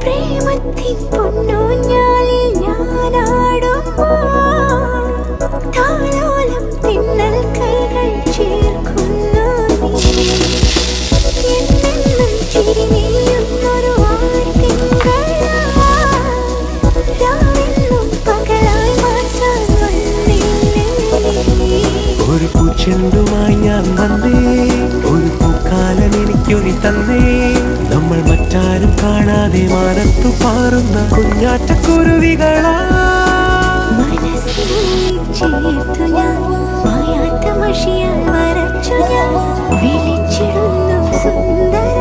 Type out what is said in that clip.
പ്രേമത്തിൻ പൊന്നൂഞ്ഞാലിൽ ഞാനാടുമ്പോൾ താലോലം തിന്നൽ കൈകൾ ചേർക്കുന്നു നീ എന്നെന്നും ചിരിനെയ്യുന്നൊരു ആർത്തിങ്കളാവെന്നും പകലായി മാറ്റാൻ വന്നില്ലേ ഒരു പൂച്ചെണ്ടുമായി ഞാൻ വന്നേ ഒരു പൂക്കാലം എനിക്കൊരു തന്നേ നമ്മൾ മറ്റാരും കാണാതെ മാനത്തു പാറുന്ന കുഞ്ഞാറ്റക്കുരുവികളാ മനസ്സിൽ ചേർത്തു ഞാൻ മായാത്ത മഷിയാൽ വരച്ചു ഞാൻ വിളിച്ചിടുന്നു സുന്ദര